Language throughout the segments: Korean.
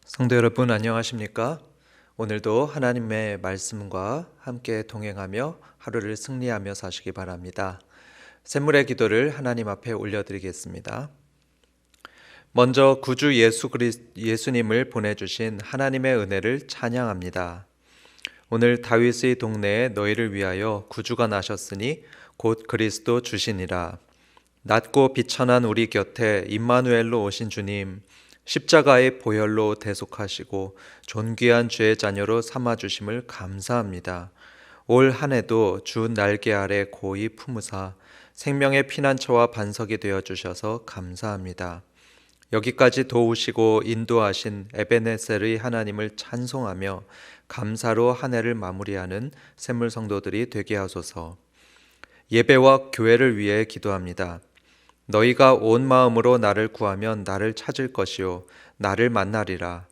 성도 여러분 안녕하십니까? 오늘도 하나님의 말씀과 함께 동행하며 하루를 승리하며 사시기 바랍니다. 샘물의 기도를 하나님 앞에 올려드리겠습니다. 먼저 구주 예수님을 보내주신 하나님의 은혜를 찬양합니다. 오늘 다윗의 동네에 너희를 위하여 구주가 나셨으니 곧 그리스도 주시니라. 낮고 비천한 우리 곁에 임마누엘로 오신 주님, 십자가의 보혈로 대속하시고 존귀한 죄의 자녀로 삼아주심을 감사합니다. 올 한 해도 주 날개 아래 고이 품으사 생명의 피난처와 반석이 되어 주셔서 감사합니다. 여기까지 도우시고 인도하신 에베네셀의 하나님을 찬송하며 감사로 한 해를 마무리하는 샘물 성도들이 되게 하소서. 예배와 교회를 위해 기도합니다. 너희가 온 마음으로 나를 구하면 나를 찾을 것이요 나를 만나리라.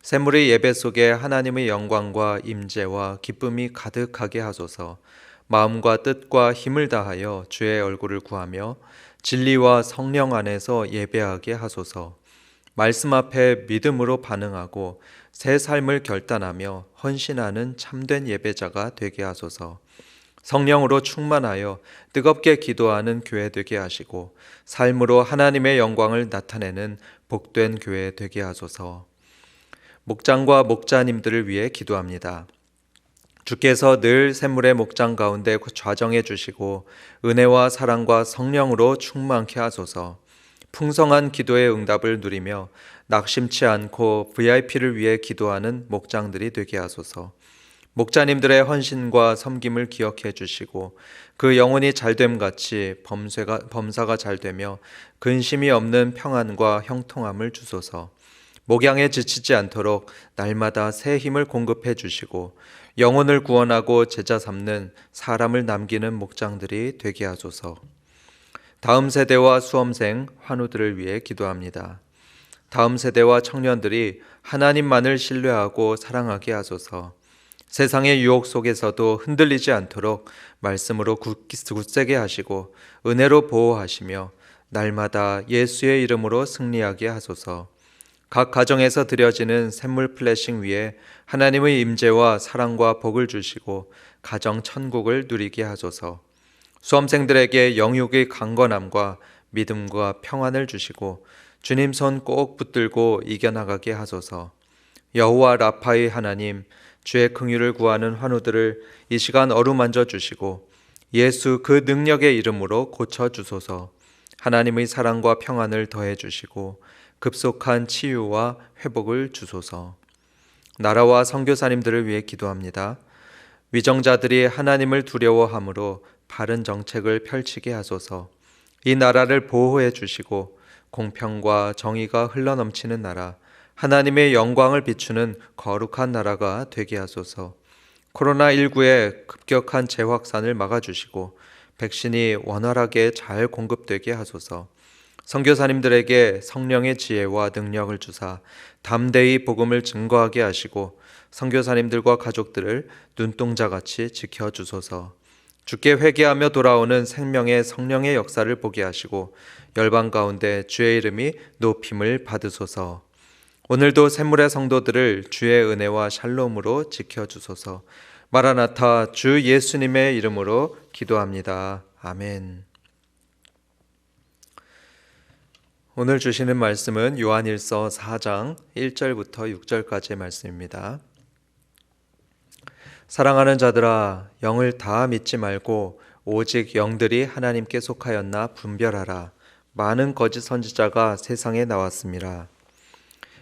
샘물의 예배 속에 하나님의 영광과 임재와 기쁨이 가득하게 하소서. 마음과 뜻과 힘을 다하여 주의 얼굴을 구하며 진리와 성령 안에서 예배하게 하소서. 말씀 앞에 믿음으로 반응하고 새 삶을 결단하며 헌신하는 참된 예배자가 되게 하소서. 성령으로 충만하여 뜨겁게 기도하는 교회 되게 하시고 삶으로 하나님의 영광을 나타내는 복된 교회 되게 하소서. 목장과 목자님들을 위해 기도합니다. 주께서 늘 샘물의 목장 가운데 좌정해 주시고 은혜와 사랑과 성령으로 충만케 하소서. 풍성한 기도의 응답을 누리며 낙심치 않고 VIP를 위해 기도하는 목장들이 되게 하소서. 목자님들의 헌신과 섬김을 기억해 주시고 그 영혼이 잘됨 같이 범사가 잘되며 근심이 없는 평안과 형통함을 주소서. 목양에 지치지 않도록 날마다 새 힘을 공급해 주시고 영혼을 구원하고 제자 삼는 사람을 남기는 목장들이 되게 하소서. 다음 세대와 수험생 환우들을 위해 기도합니다. 다음 세대와 청년들이 하나님만을 신뢰하고 사랑하게 하소서. 세상의 유혹 속에서도 흔들리지 않도록 말씀으로 굳세게 하시고 은혜로 보호하시며 날마다 예수의 이름으로 승리하게 하소서. 각 가정에서 드려지는 샘물 플래싱 위에 하나님의 임재와 사랑과 복을 주시고 가정 천국을 누리게 하소서. 수험생들에게 영육의 강건함과 믿음과 평안을 주시고 주님 손 꼭 붙들고 이겨나가게 하소서. 여호와 라파의 하나님, 주의 긍휼을 구하는 환우들을 이 시간 어루만져 주시고 예수 그 능력의 이름으로 고쳐 주소서. 하나님의 사랑과 평안을 더해 주시고 급속한 치유와 회복을 주소서. 나라와 선교사님들을 위해 기도합니다. 위정자들이 하나님을 두려워함으로 바른 정책을 펼치게 하소서. 이 나라를 보호해 주시고 공평과 정의가 흘러넘치는 나라, 하나님의 영광을 비추는 거룩한 나라가 되게 하소서. 코로나19의 급격한 재확산을 막아주시고 백신이 원활하게 잘 공급되게 하소서. 선교사님들에게 성령의 지혜와 능력을 주사 담대히 복음을 증거하게 하시고 선교사님들과 가족들을 눈동자같이 지켜주소서. 주께 회개하며 돌아오는 생명의 성령의 역사를 보게 하시고 열방 가운데 주의 이름이 높임을 받으소서. 오늘도 샘물의 성도들을 주의 은혜와 샬롬으로 지켜주소서. 마라나타 주 예수님의 이름으로 기도합니다. 아멘. 오늘 주시는 말씀은 요한일서 4장 1절부터 6절까지의 말씀입니다. 사랑하는 자들아, 영을 다 믿지 말고 오직 영들이 하나님께 속하였나 분별하라. 많은 거짓 선지자가 세상에 나왔습니다.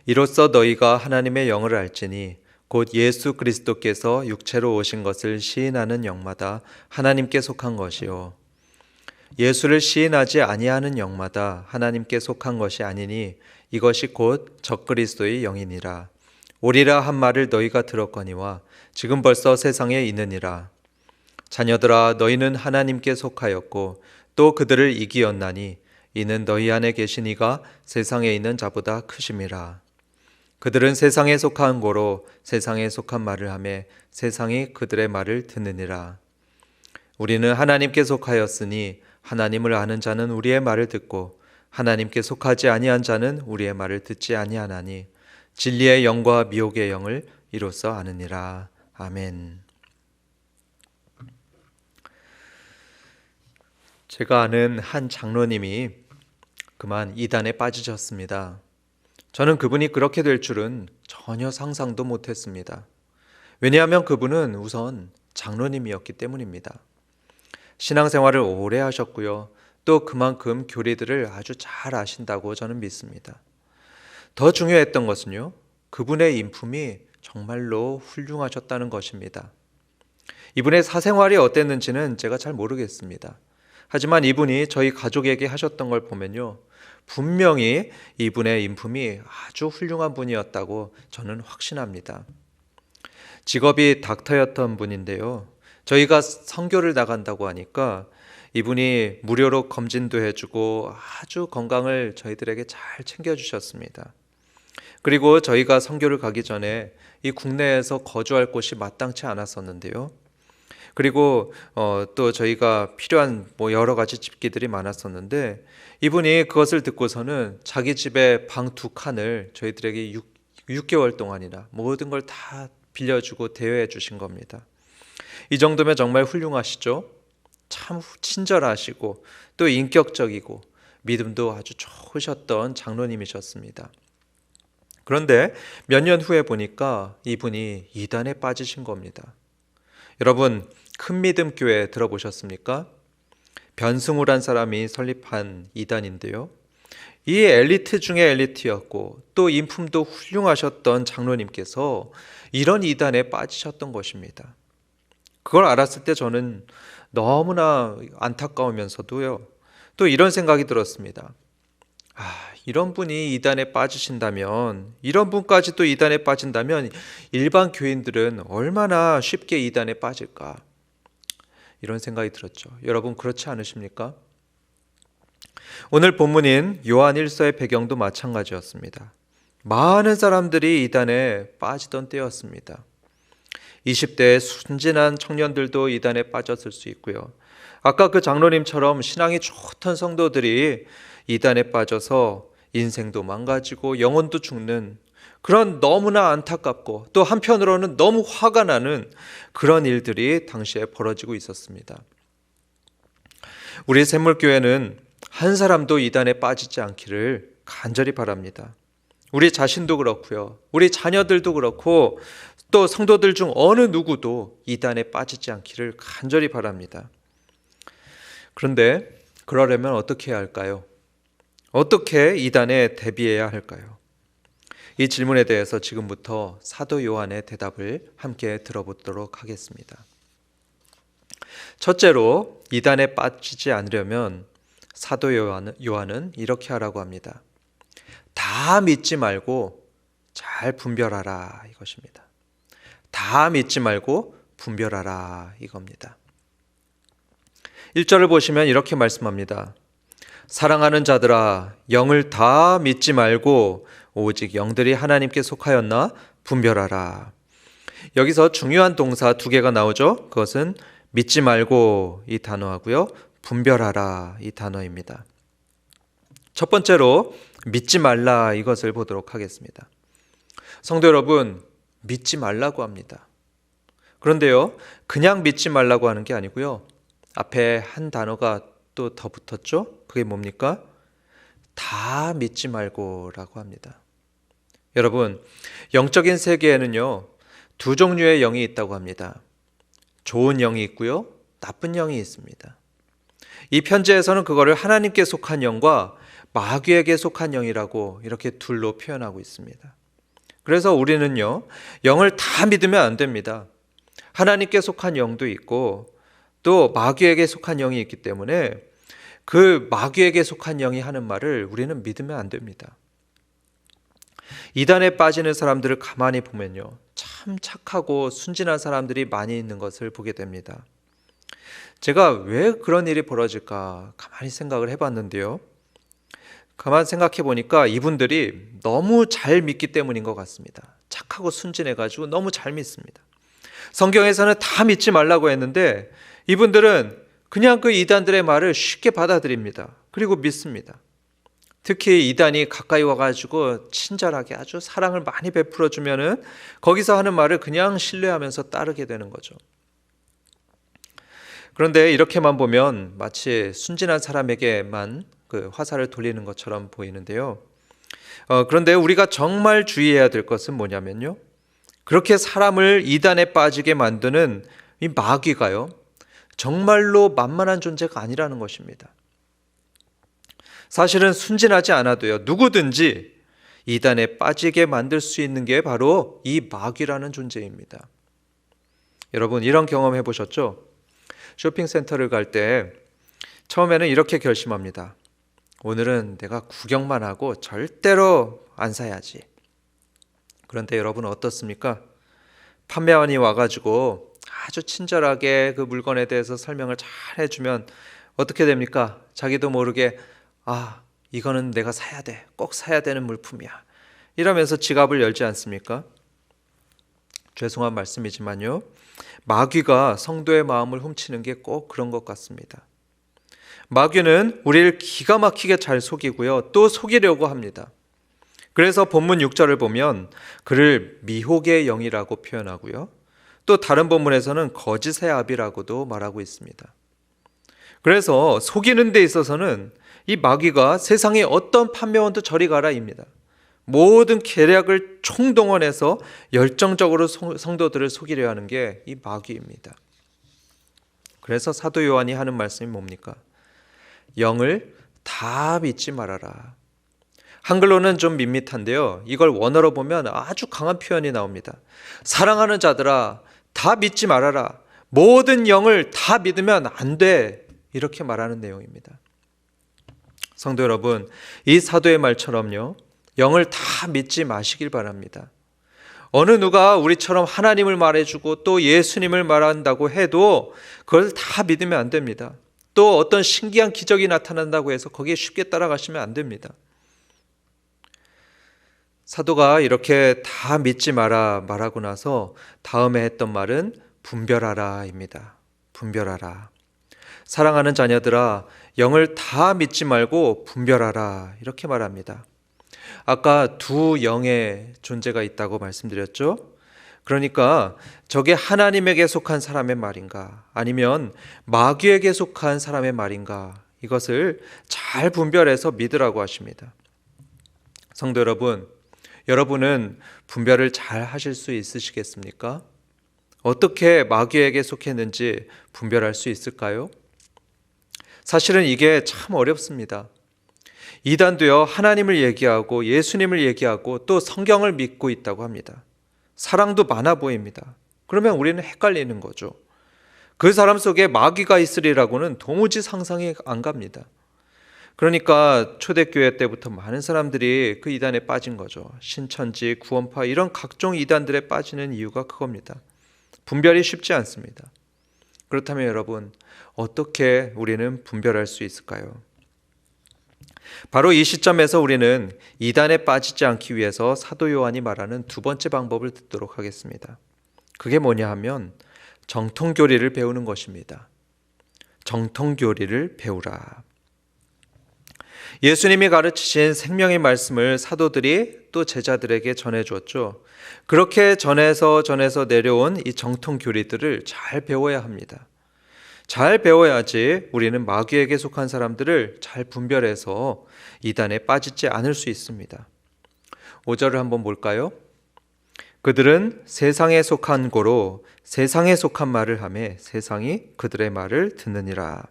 이로써 너희가 하나님의 영을 알지니 곧 예수 그리스도께서 육체로 오신 것을 시인하는 영마다 하나님께 속한 것이요 예수를 시인하지 아니하는 영마다 하나님께 속한 것이 아니니 이것이 곧 적그리스도의 영이니라. 오리라 한 말을 너희가 들었거니와 지금 벌써 세상에 있느니라. 자녀들아, 너희는 하나님께 속하였고 또 그들을 이기었나니 이는 너희 안에 계신 이가 세상에 있는 자보다 크심이라. 그들은 세상에 속한 고로 세상에 속한 말을 하며 세상이 그들의 말을 듣느니라. 우리는 하나님께 속하였으니 하나님을 아는 자는 우리의 말을 듣고 하나님께 속하지 아니한 자는 우리의 말을 듣지 아니하나니 진리의 영과 미혹의 영을 이로써 아느니라. 아멘. 제가 아는 한 장로님이 그만 이단에 빠지셨습니다. 저는 그분이 그렇게 될 줄은 전혀 상상도 못했습니다. 왜냐하면 그분은 우선 장로님이었기 때문입니다. 신앙생활을 오래 하셨고요. 또 그만큼 교리들을 아주 잘 아신다고 저는 믿습니다. 더 중요했던 것은요, 그분의 인품이 정말로 훌륭하셨다는 것입니다. 이분의 사생활이 어땠는지는 제가 잘 모르겠습니다. 하지만 이분이 저희 가족에게 하셨던 걸 보면요, 분명히 이분의 인품이 아주 훌륭한 분이었다고 저는 확신합니다. 직업이 닥터였던 분인데요, 저희가 선교를 나간다고 하니까 이분이 무료로 검진도 해주고 아주 건강을 저희들에게 잘 챙겨주셨습니다. 그리고 저희가 선교를 가기 전에 이 국내에서 거주할 곳이 마땅치 않았었는데요. 그리고 또 저희가 필요한 여러 가지 집기들이 많았었는데 이분이 그것을 듣고서는 자기 집에 방 2칸을 저희들에게 6개월 동안이나 모든 걸 다 빌려주고 대여해 주신 겁니다. 이 정도면 정말 훌륭하시죠? 참 친절하시고 또 인격적이고 믿음도 아주 좋으셨던 장로님이셨습니다. 그런데 몇 년 후에 보니까 이분이 이단에 빠지신 겁니다. 여러분, 큰 믿음 교회 들어보셨습니까? 변승우란 사람이 설립한 이단인데요. 이 엘리트 중에 엘리트였고 또 인품도 훌륭하셨던 장로님께서 이런 이단에 빠지셨던 것입니다. 그걸 알았을 때 저는 너무나 안타까우면서도요, 또 이런 생각이 들었습니다. 이런 분이 이단에 빠지신다면, 이런 분까지 또 이단에 빠진다면 일반 교인들은 얼마나 쉽게 이단에 빠질까? 이런 생각이 들었죠. 여러분 그렇지 않으십니까? 오늘 본문인 요한 1서의 배경도 마찬가지였습니다. 많은 사람들이 이단에 빠지던 때였습니다. 20대의 순진한 청년들도 이단에 빠졌을 수 있고요. 아까 그 장로님처럼 신앙이 좋던 성도들이 이단에 빠져서 인생도 망가지고 영혼도 죽는 그런 너무나 안타깝고 또 한편으로는 너무 화가 나는 그런 일들이 당시에 벌어지고 있었습니다. 우리 샘물교회는 한 사람도 이단에 빠지지 않기를 간절히 바랍니다. 우리 자신도 그렇고요. 우리 자녀들도 그렇고 또 성도들 중 어느 누구도 이단에 빠지지 않기를 간절히 바랍니다. 그런데 그러려면 어떻게 해야 할까요? 어떻게 이단에 대비해야 할까요? 이 질문에 대해서 지금부터 사도 요한의 대답을 함께 들어보도록 하겠습니다. 첫째로 이단에 빠지지 않으려면 사도 요한은 이렇게 하라고 합니다. 다 믿지 말고 잘 분별하라 이것입니다. 다 믿지 말고 분별하라 이겁니다. 1절을 보시면 이렇게 말씀합니다. 사랑하는 자들아, 영을 다 믿지 말고 오직 영들이 하나님께 속하였나 분별하라. 여기서 중요한 동사 2개가 나오죠. 그것은 믿지 말고 이 단어하고요, 분별하라 이 단어입니다. 첫 번째로 믿지 말라 이것을 보도록 하겠습니다. 성도 여러분, 믿지 말라고 합니다. 그런데요, 그냥 믿지 말라고 하는 게 아니고요, 앞에 한 단어가 또 더 붙었죠. 그게 뭡니까? 다 믿지 말고라고 합니다. 여러분, 영적인 세계에는요 2종류의 영이 있다고 합니다. 좋은 영이 있고요, 나쁜 영이 있습니다. 이 편지에서는 그거를 하나님께 속한 영과 마귀에게 속한 영이라고 이렇게 둘로 표현하고 있습니다. 그래서 우리는요, 영을 다 믿으면 안 됩니다. 하나님께 속한 영도 있고 또 마귀에게 속한 영이 있기 때문에 그 마귀에게 속한 영이 하는 말을 우리는 믿으면 안 됩니다. 이단에 빠지는 사람들을 가만히 보면요, 참 착하고 순진한 사람들이 많이 있는 것을 보게 됩니다. 제가 왜 그런 일이 벌어질까 가만히 생각을 해봤는데요, 가만히 생각해 보니까 이분들이 너무 잘 믿기 때문인 것 같습니다. 착하고 순진해가지고 너무 잘 믿습니다. 성경에서는 다 믿지 말라고 했는데 이분들은 그냥 그 이단들의 말을 쉽게 받아들입니다. 그리고 믿습니다. 특히 이단이 가까이 와가지고 친절하게 아주 사랑을 많이 베풀어 주면은 거기서 하는 말을 그냥 신뢰하면서 따르게 되는 거죠. 그런데 이렇게만 보면 마치 순진한 사람에게만 그 화살을 돌리는 것처럼 보이는데요. 그런데 우리가 정말 주의해야 될 것은 뭐냐면요. 그렇게 사람을 이단에 빠지게 만드는 이 마귀가요. 정말로 만만한 존재가 아니라는 것입니다. 사실은 순진하지 않아도요. 누구든지 이단에 빠지게 만들 수 있는 게 바로 이 마귀라는 존재입니다. 여러분 이런 경험 해보셨죠? 쇼핑센터를 갈 때 처음에는 이렇게 결심합니다. 오늘은 내가 구경만 하고 절대로 안 사야지. 그런데 여러분 어떻습니까? 판매원이 와가지고 아주 친절하게 그 물건에 대해서 설명을 잘 해주면 어떻게 됩니까? 자기도 모르게 이거는 내가 사야 돼. 꼭 사야 되는 물품이야. 이러면서 지갑을 열지 않습니까? 죄송한 말씀이지만요. 마귀가 성도의 마음을 훔치는 게 꼭 그런 것 같습니다. 마귀는 우리를 기가 막히게 잘 속이고요. 또 속이려고 합니다. 그래서 본문 6절을 보면 그를 미혹의 영이라고 표현하고요. 또 다른 본문에서는 거짓의 아비라고도 말하고 있습니다. 그래서 속이는 데 있어서는 이 마귀가 세상의 어떤 판매원도 저리 가라입니다. 모든 계략을 총동원해서 열정적으로 성도들을 속이려 하는 게 이 마귀입니다. 그래서 사도 요한이 하는 말씀이 뭡니까? 영을 다 믿지 말아라. 한글로는 좀 밋밋한데요. 이걸 원어로 보면 아주 강한 표현이 나옵니다. 사랑하는 자들아, 다 믿지 말아라. 모든 영을 다 믿으면 안 돼. 이렇게 말하는 내용입니다. 성도 여러분, 이 사도의 말처럼요. 영을 다 믿지 마시길 바랍니다. 어느 누가 우리처럼 하나님을 말해주고 또 예수님을 말한다고 해도 그걸 다 믿으면 안 됩니다. 또 어떤 신기한 기적이 나타난다고 해서 거기에 쉽게 따라가시면 안 됩니다. 사도가 이렇게 다 믿지 마라 말하고 나서 다음에 했던 말은 분별하라입니다. 분별하라. 사랑하는 자녀들아, 영을 다 믿지 말고 분별하라 이렇게 말합니다. 아까 두 영의 존재가 있다고 말씀드렸죠? 그러니까 저게 하나님에게 속한 사람의 말인가 아니면 마귀에게 속한 사람의 말인가 이것을 잘 분별해서 믿으라고 하십니다. 성도 여러분, 여러분은 분별을 잘 하실 수 있으시겠습니까? 어떻게 마귀에게 속했는지 분별할 수 있을까요? 사실은 이게 참 어렵습니다. 이단도요, 하나님을 얘기하고 예수님을 얘기하고 또 성경을 믿고 있다고 합니다. 사랑도 많아 보입니다. 그러면 우리는 헷갈리는 거죠. 그 사람 속에 마귀가 있으리라고는 도무지 상상이 안 갑니다. 그러니까 초대교회 때부터 많은 사람들이 그 이단에 빠진 거죠. 신천지, 구원파 이런 각종 이단들에 빠지는 이유가 그겁니다. 분별이 쉽지 않습니다. 그렇다면 여러분, 어떻게 우리는 분별할 수 있을까요? 바로 이 시점에서 우리는 이단에 빠지지 않기 위해서 사도 요한이 말하는 두 번째 방법을 듣도록 하겠습니다. 그게 뭐냐 하면 정통교리를 배우는 것입니다. 정통교리를 배우라. 예수님이 가르치신 생명의 말씀을 사도들이 또 제자들에게 전해주었죠. 그렇게 전해서 내려온 이 정통교리들을 잘 배워야 합니다. 잘 배워야지 우리는 마귀에게 속한 사람들을 잘 분별해서 이단에 빠지지 않을 수 있습니다. 5절을 한번 볼까요? 그들은 세상에 속한 고로 세상에 속한 말을 하매 세상이 그들의 말을 듣느니라.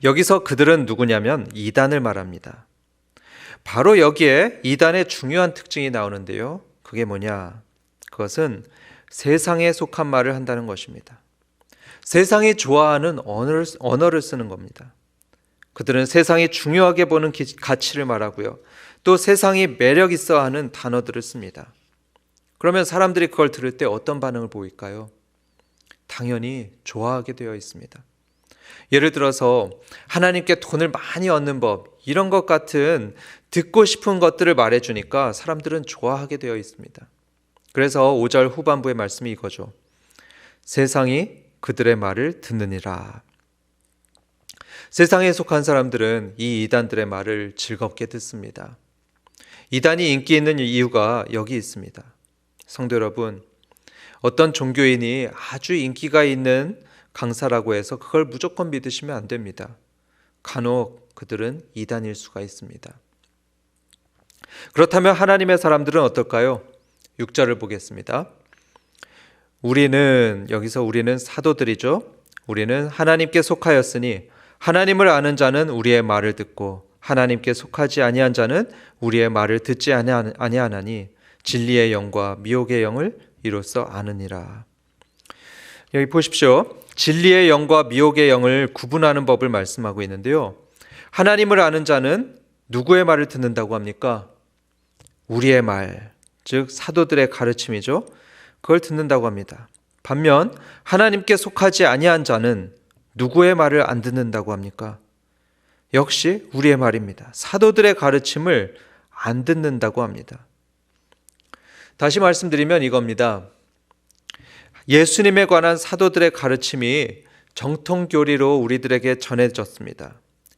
여기서 그들은 누구냐면 이단을 말합니다. 바로 여기에 이단의 중요한 특징이 나오는데요. 그게 뭐냐? 그것은 세상에 속한 말을 한다는 것입니다. 세상이 좋아하는 언어를 쓰는 겁니다. 그들은 세상이 중요하게 보는 가치를 말하고요. 또 세상이 매력 있어 하는 단어들을 씁니다. 그러면 사람들이 그걸 들을 때 어떤 반응을 보일까요? 당연히 좋아하게 되어 있습니다. 예를 들어서 하나님께 돈을 많이 얻는 법 이런 것 같은 듣고 싶은 것들을 말해주니까 사람들은 좋아하게 되어 있습니다. 그래서 5절 후반부의 말씀이 이거죠. 세상이 그들의 말을 듣느니라. 세상에 속한 사람들은 이 이단들의 말을 즐겁게 듣습니다. 이단이 인기 있는 이유가 여기 있습니다. 성도 여러분, 어떤 종교인이 아주 인기가 있는 강사라고 해서 그걸 무조건 믿으시면 안 됩니다. 간혹 그들은 이단일 수가 있습니다. 그렇다면 하나님의 사람들은 어떨까요? 6절을 보겠습니다. 여기서 우리는 사도들이죠. 우리는 하나님께 속하였으니 하나님을 아는 자는 우리의 말을 듣고 하나님께 속하지 아니한 자는 우리의 말을 듣지 아니하나니 진리의 영과 미혹의 영을 이로써 아느니라. 여기 보십시오. 진리의 영과 미혹의 영을 구분하는 법을 말씀하고 있는데요. 하나님을 아는 자는 누구의 말을 듣는다고 합니까? 우리의 말, 즉 사도들의 가르침이죠. 그걸 듣는다고 합니다. 반면 하나님께 속하지 아니한 자는 누구의 말을 안 듣는다고 합니까? 역시 우리의 말입니다. 사도들의 가르침을 안 듣는다고 합니다. 다시 말씀드리면 이겁니다. 예수님에 관한 사도들의 가르침이 정통교리로 우리들에게 전해졌습니다.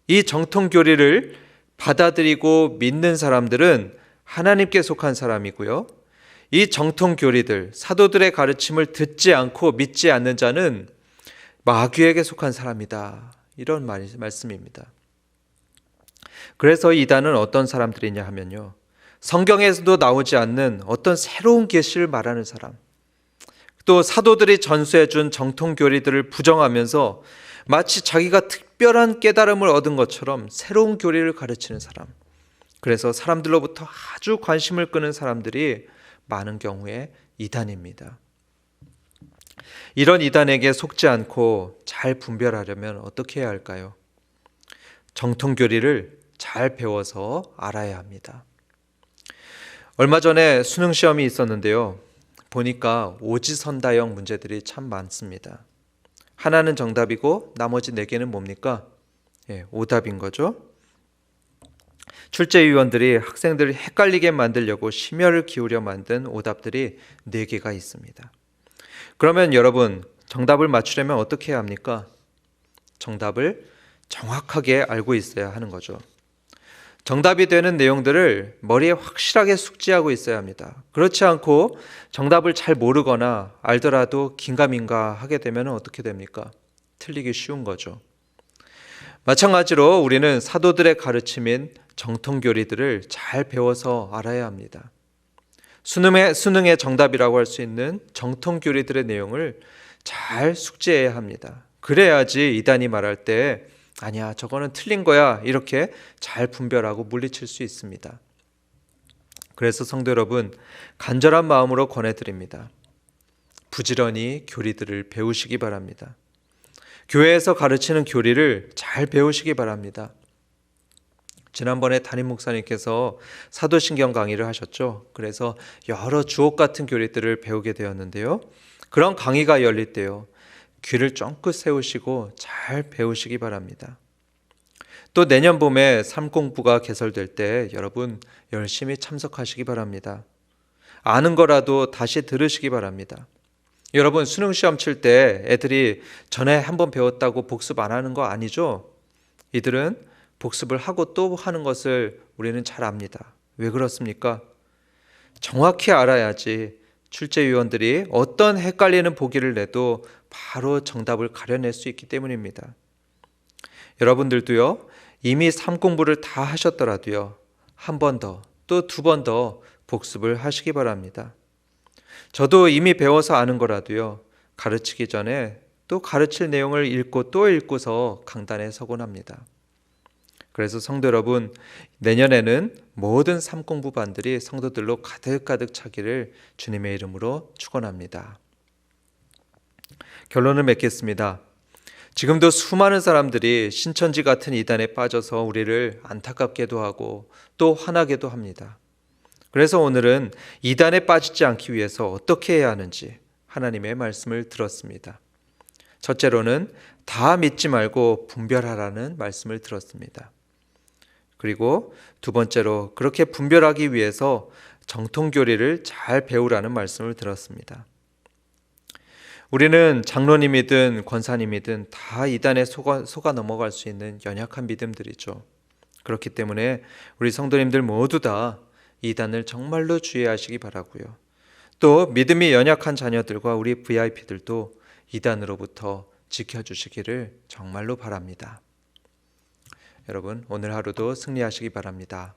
이 정통교리를 받아들이고 믿는 사람들은 하나님께 속한 사람이고요. 이 정통교리들, 사도들의 가르침을 듣지 않고 믿지 않는 자는 마귀에게 속한 사람이다. 이런 말씀입니다. 그래서 이단은 어떤 사람들이냐 하면요. 성경에서도 나오지 않는 어떤 새로운 계시를 말하는 사람, 또 사도들이 전수해준 정통교리들을 부정하면서 마치 자기가 특별한 깨달음을 얻은 것처럼 새로운 교리를 가르치는 사람, 그래서 사람들로부터 아주 관심을 끄는 사람들이 많은 경우에 이단입니다. 이런 이단에게 속지 않고 잘 분별하려면 어떻게 해야 할까요? 정통교리를 잘 배워서 알아야 합니다. 얼마 전에 수능 시험이 있었는데요. 보니까 오지선다형 문제들이 참 많습니다. 하나는 정답이고 나머지 4개는 뭡니까? 오답인 거죠. 출제위원들이 학생들을 헷갈리게 만들려고 심혈을 기울여 만든 오답들이 4개가 있습니다. 그러면 여러분, 정답을 맞추려면 어떻게 해야 합니까? 정답을 정확하게 알고 있어야 하는 거죠. 정답이 되는 내용들을 머리에 확실하게 숙지하고 있어야 합니다. 그렇지 않고 정답을 잘 모르거나 알더라도 긴가민가 하게 되면 어떻게 됩니까? 틀리기 쉬운 거죠. 마찬가지로 우리는 사도들의 가르침인 정통교리들을 잘 배워서 알아야 합니다. 수능의 정답이라고 할 수 있는 정통교리들의 내용을 잘 숙지해야 합니다. 그래야지 이단이 말할 때 아니야, 저거는 틀린 거야, 이렇게 잘 분별하고 물리칠 수 있습니다. 그래서 성도 여러분, 간절한 마음으로 권해드립니다. 부지런히 교리들을 배우시기 바랍니다. 교회에서 가르치는 교리를 잘 배우시기 바랍니다. 지난번에 담임 목사님께서 사도신경 강의를 하셨죠. 그래서 여러 주옥 같은 교리들을 배우게 되었는데요. 그런 강의가 열릴 때요, 귀를 쫑긋 세우시고 잘 배우시기 바랍니다. 또 내년 봄에 삶공부가 개설될 때 여러분 열심히 참석하시기 바랍니다. 아는 거라도 다시 들으시기 바랍니다. 여러분 수능 시험 칠 때 애들이 전에 한번 배웠다고 복습 안 하는 거 아니죠? 이들은 복습을 하고 또 하는 것을 우리는 잘 압니다. 왜 그렇습니까? 정확히 알아야지 출제위원들이 어떤 헷갈리는 보기를 내도 바로 정답을 가려낼 수 있기 때문입니다. 여러분들도요, 이미 삶공부를 다 하셨더라도요, 한 번 더, 또 2번 더 복습을 하시기 바랍니다. 저도 이미 배워서 아는 거라도요, 가르치기 전에 또 가르칠 내용을 읽고 또 읽고서 강단에 서곤 합니다. 그래서 성도 여러분, 내년에는 모든 삶공부반들이 성도들로 가득가득 차기를 주님의 이름으로 축원합니다. 결론을 맺겠습니다. 지금도 수많은 사람들이 신천지 같은 이단에 빠져서 우리를 안타깝게도 하고 또 화나게도 합니다. 그래서 오늘은 이단에 빠지지 않기 위해서 어떻게 해야 하는지 하나님의 말씀을 들었습니다. 첫째로는 다 믿지 말고 분별하라는 말씀을 들었습니다. 그리고 2번째로 그렇게 분별하기 위해서 정통교리를 잘 배우라는 말씀을 들었습니다. 우리는 장로님이든 권사님이든 다 이단에 속아 넘어갈 수 있는 연약한 믿음들이죠. 그렇기 때문에 우리 성도님들 모두 다 이단을 정말로 주의하시기 바라고요. 또 믿음이 연약한 자녀들과 우리 VIP들도 이단으로부터 지켜주시기를 정말로 바랍니다. 여러분, 오늘 하루도 승리하시기 바랍니다.